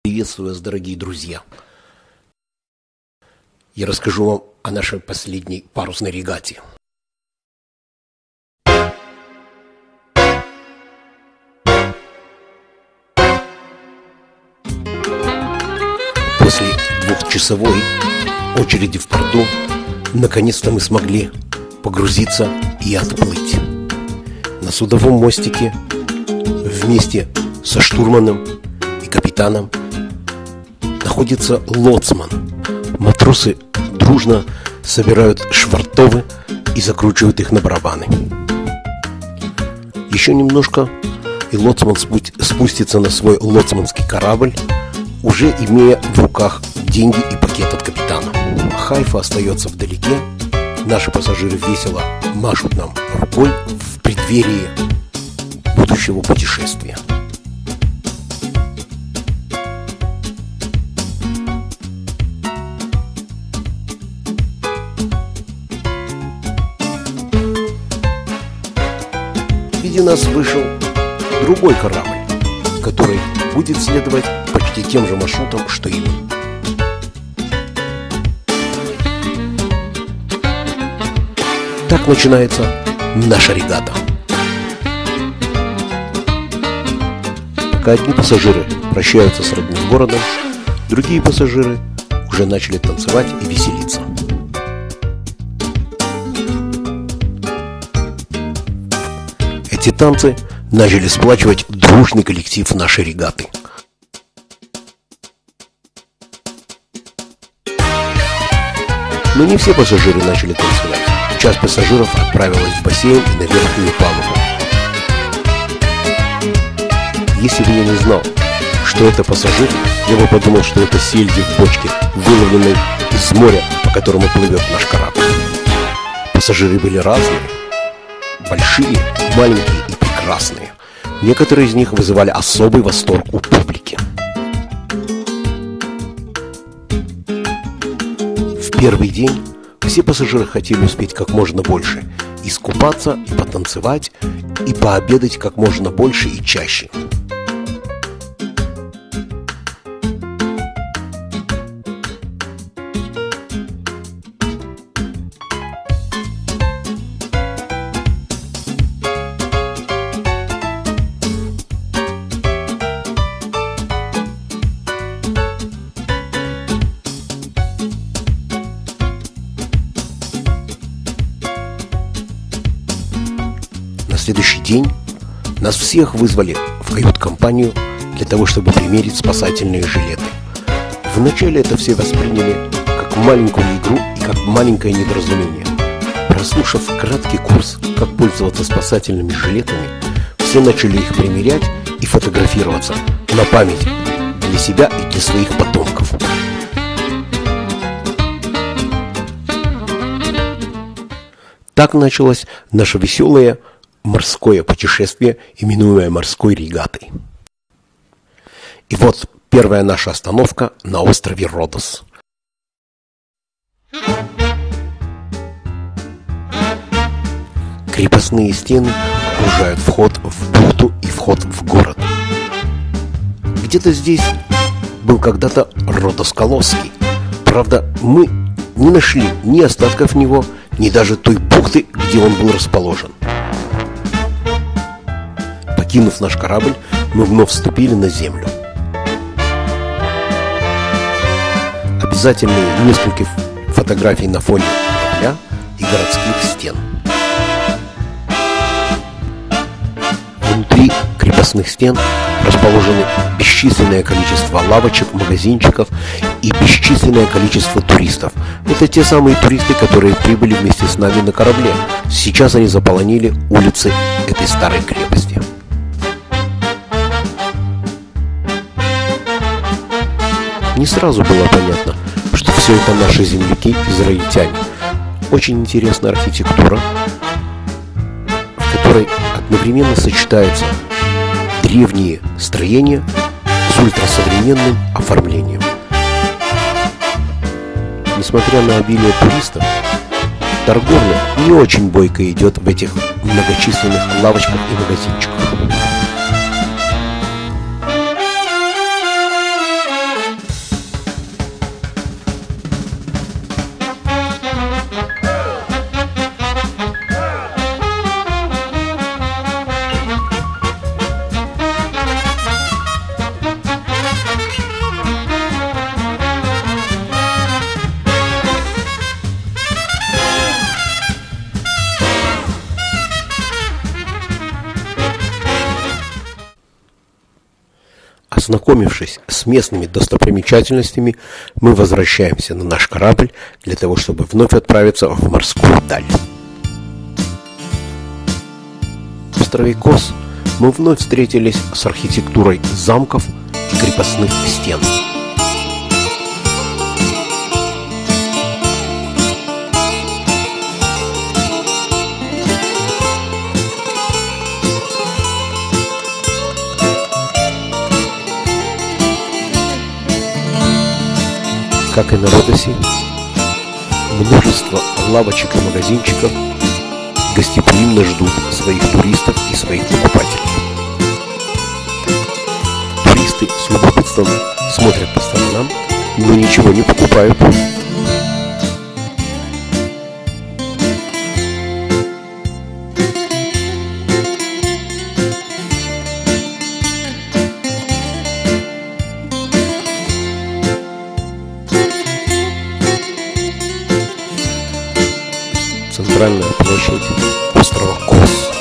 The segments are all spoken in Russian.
Приветствую вас, дорогие друзья! Я расскажу вам о нашей последней парусной регате. После двухчасовой очереди в порту наконец-то мы смогли погрузиться и отплыть. На судовом мостике вместе со штурманом и капитаном находится лоцман. Матросы дружно собирают швартовы и закручивают их на барабаны. Еще немножко, и лоцман спустится на свой лоцманский корабль, уже имея в руках деньги и пакет от капитана. Хайфа остается вдалеке. Наши пассажиры весело машут нам рукой в преддверии будущего путешествия. Впереди нас вышел другой корабль, который будет следовать почти тем же маршрутом, что и мы. Так начинается наша регата. Пока одни пассажиры прощаются с родным городом, другие пассажиры уже начали танцевать и веселиться. Эти танцы начали сплачивать дружный коллектив нашей регаты. Но не все пассажиры начали танцевать. Часть пассажиров отправилась в бассейн и на верхнюю палубу. Если бы я не знал, что это пассажир, я бы подумал, что это сельди в бочке, выловленной из моря, по которому плывет наш корабль. Пассажиры были разные. Большие, маленькие и прекрасные. Некоторые из них вызывали особый восторг у публики. В первый день все пассажиры хотели успеть как можно больше, искупаться, и потанцевать, и пообедать как можно больше и чаще. На следующий день нас всех вызвали в кают-компанию для того, чтобы примерить спасательные жилеты. Вначале это все восприняли как маленькую игру и как маленькое недоразумение. Прослушав краткий курс, как пользоваться спасательными жилетами, все начали их примерять и фотографироваться на память для себя и для своих потомков. Так началось наше веселое морское путешествие, именуемое морской регатой. И вот первая наша остановка на острове Родос. Крепостные стены окружают вход в бухту и вход в город. Где-то здесь был когда-то Родос Колосский. Правда, мы не нашли ни остатков него, ни даже той бухты, где он был расположен. Покинув наш корабль, мы вновь вступили на землю. Обязательные несколько фотографий на фоне корабля и городских стен. Внутри крепостных стен расположены бесчисленное количество лавочек, магазинчиков и бесчисленное количество туристов. Это те самые туристы, которые прибыли вместе с нами на корабле. Сейчас они заполонили улицы этой старой крепости. Не сразу было понятно, что все это наши земляки-израильтяне. Очень интересная архитектура, в которой одновременно сочетаются древние строения с ультрасовременным оформлением. Несмотря на обилие туристов, торговля не очень бойко идет в этих многочисленных лавочках и магазинчиках. Ознакомившись с местными достопримечательностями, мы возвращаемся на наш корабль для того, чтобы вновь отправиться в морскую даль. На острове Кос мы вновь встретились с архитектурой замков и крепостных стен. Как и на Родосе, множество лавочек и магазинчиков гостеприимно ждут своих туристов и своих покупателей. Туристы с любопытством смотрят по сторонам, но ничего не покупают. Центральная площадь острова Кос.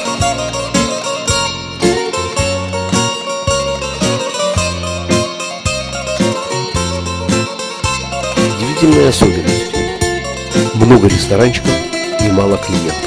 Удивительная особенность. Много ресторанчиков и мало клиентов.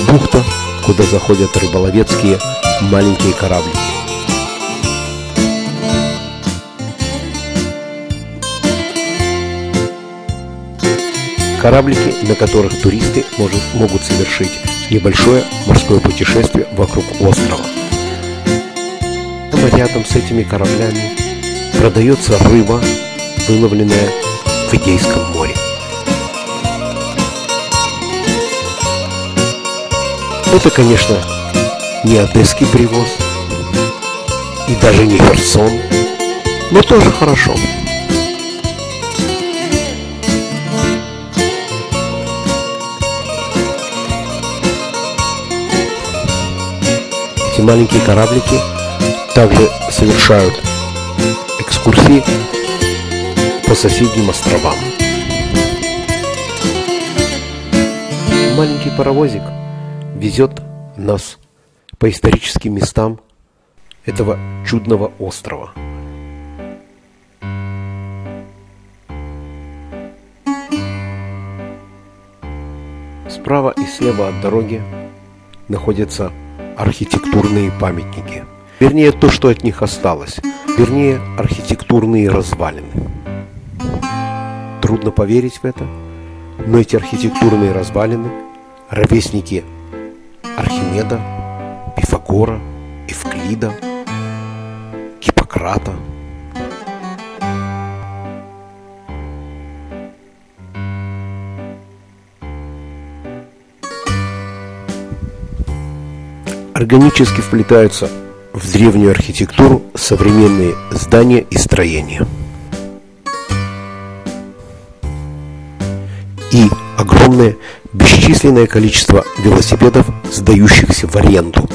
Бухта, куда заходят рыболовецкие маленькие кораблики. Кораблики, на которых туристы могут совершить небольшое морское путешествие вокруг острова. Прямо рядом с этими кораблями продается рыба, выловленная в Эгейском море. Это, конечно, не одесский привоз и даже не Херсон, но тоже хорошо. Эти маленькие кораблики также совершают экскурсии по соседним островам. Маленький паровозик везет нас по историческим местам этого чудного острова. Справа и слева от дороги находятся архитектурные памятники. Вернее, то, что от них осталось. Вернее, архитектурные развалины. Трудно поверить в это, но эти архитектурные развалины – ровесники Архимеда, Пифагора, Евклида, Гиппократа. Органически вплетаются в древнюю архитектуру современные здания и строения. И огромное бесчисленное количество велосипедов, сдающихся в аренду